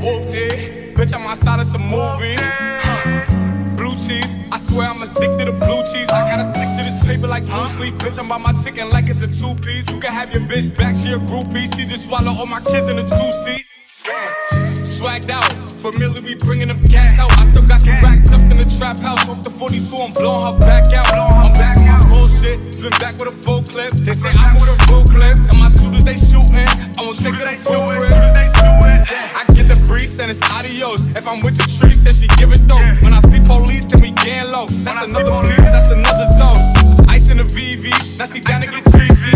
Whooped it, bitch, I'm outside of some movie. Blue cheese, I swear I'm addicted to blue cheese. I gotta stick to this paper like blue sleep. Bitch, I'm by my chicken like it's a two-piece. You can have your bitch back, she a groupie. She just swallow all my kids in a two-seat. Swagged out, familiar, we bringing them gas out. I still got some racks stuffed in the trap house. Off the 42, I'm blowing her back out. I'm back on my bullshit, spin back with a full clip. They say I'm with a ruthless, and my shooters they shooting. I won't take it, they do it. I get the breeze, then it's adios. If I'm with your trees, then she give it though. When I see police, then we gang low. That's another piece, that's another zone. Ice in the VV, now she down to get treachy.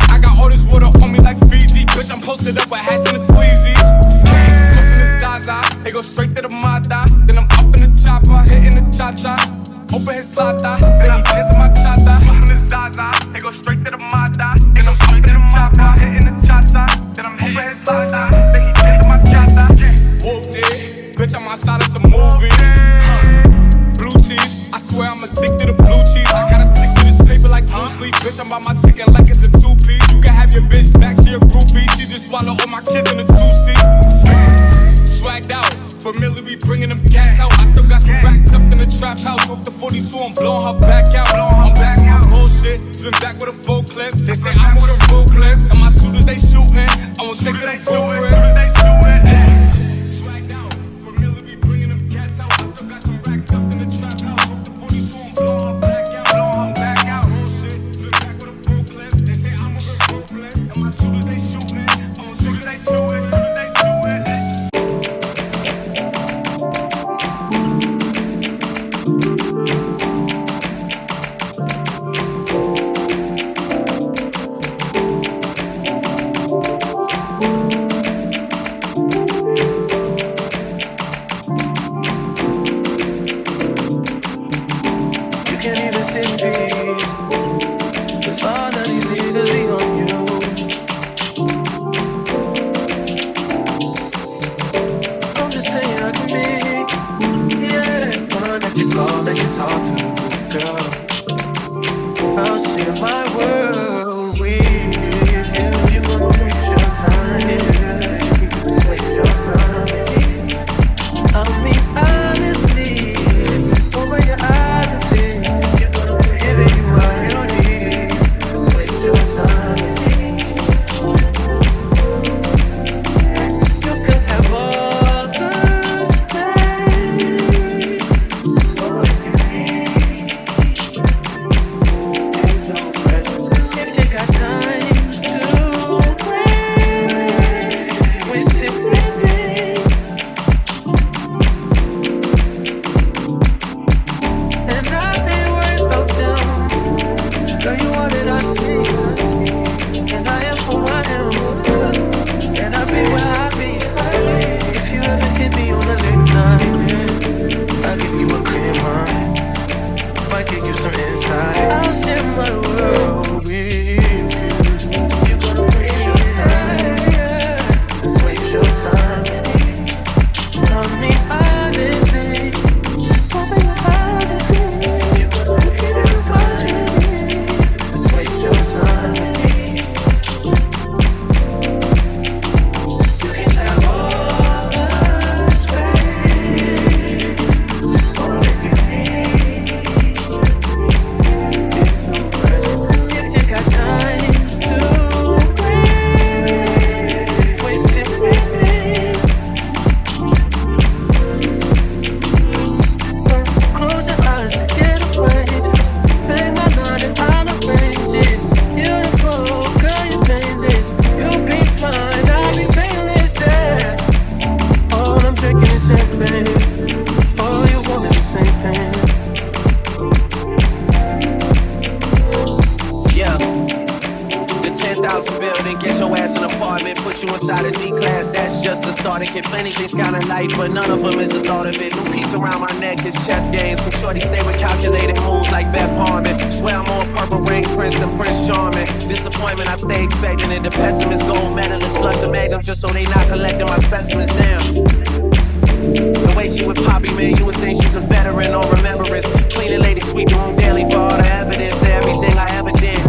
I got all this water on me like Fiji. Bitch, I'm posted up with hats and the sleazies. Zaza, they go straight to the Mata. Then I'm up in the chopper, hitting the cha-cha. Open his lata, then he dancing my cha-cha. Up in the Zaza, they go straight to the Mata. Then I'm up in the chopper, hitting the cha-cha. Then I'm open his lata, then he dancing my cha-cha. Whooped it, bitch, I'm outside of some movie. Blue cheese, I swear I'm addicted to blue cheese. I gotta stick to this paper like blue sleep. Bitch, I'm by my chicken like it's a two-piece. You can have your bitch back, she a groupie. She just swallow all my kids in a two-seat. Swagged out, familiar, we bringing them gas out. I still got some racks stuffed in the trap house. Off the 42, I'm blowing her back out. I'm back on my bullshit, spin back with a full clip. They say I'm with a ruthless, and my shooters they shooting. I won't take it, they do it. Swagged out, familiar, we bringing them gas out. I still got some racks stuffed in the trap house. Off the 42, I'm blowing her back out. I'm back out, bullshit, spin back with a full clip. They say I'm with a ruthless, and my shooters they shooting. I won't take it, they do it. But none of them is the thought of it. New piece around my neck is chess games. Can shorty stay with calculated moves like Beth Harmon? Swear I'm more Purple Rain Prince than Prince Charming. Disappointment I stay expecting it. The pessimist gold medalist flush the magnums just so they not collecting my specimens down. The way she with Poppy, man, you would think she's a veteran or remembrance. Cleaning lady, sweep the room daily for all the evidence of everything I ever did.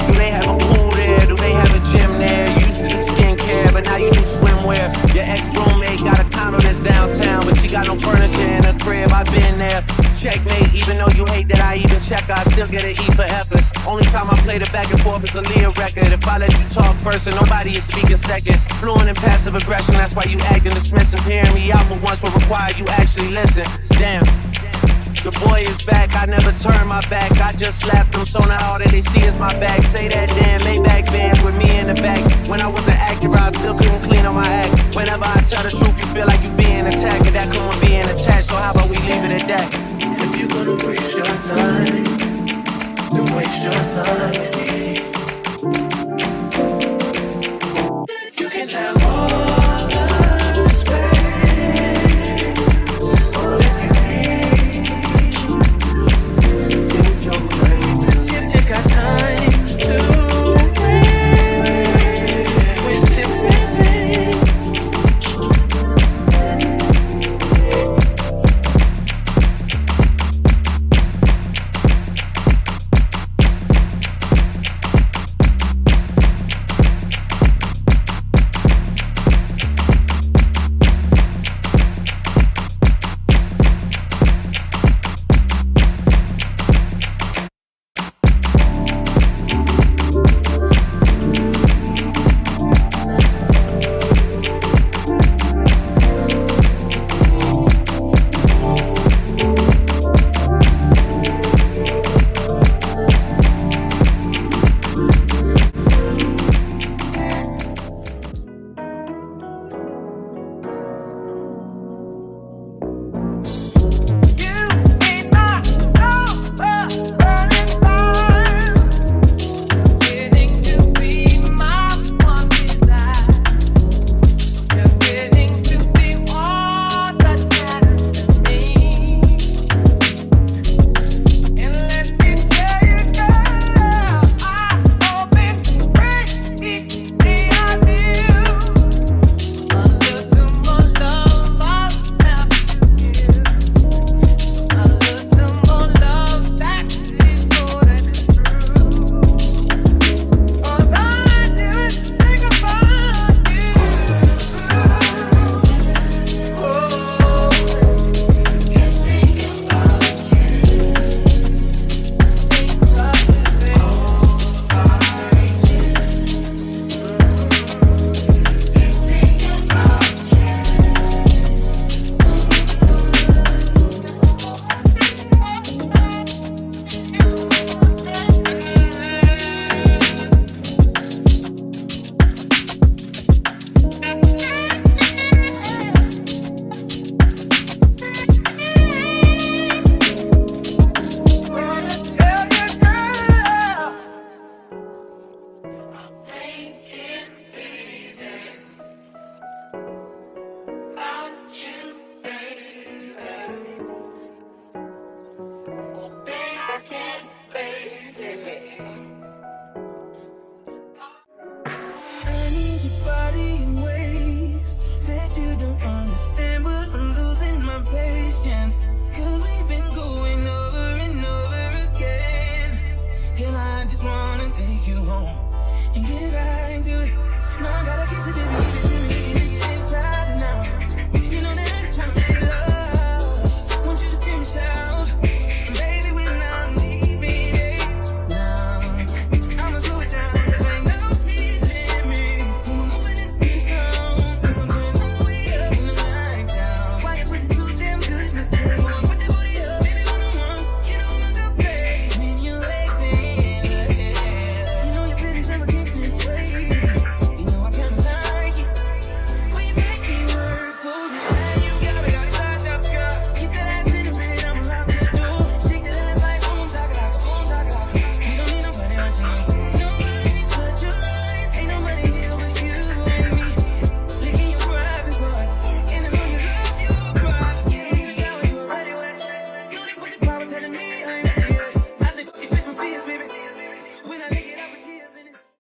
Do they have a pool there? Do they have a gym there? You used to do skincare, but now you do swimwear. Your ex-roommate got a condo got no furniture in the crib, I've been there. Checkmate, even though you hate that I even check, I still get an E for effort. Only time I play the back and forth is a Leah record. If I let you talk first and nobody is speaking second. Fluent in passive aggression, that's why you acting dismissive. Hearing me out for once will require you actually listen. Damn. The boy is back, I never turn my back. I just slapped them, so now all that they see is my back. Say that damn Maybach bands with me in the back. When I wasn't accurate, I still couldn't clean on my act. Whenever I tell the truth, you feel like you being attacked. And that come with being attached, so how about we leave it at that? If you're gonna waste your time, then waste your time with me. You can have all the space, all that you need. It's your grace. If you got time to waste it with me. I need your body in ways that you don't understand, but I'm losing my patience.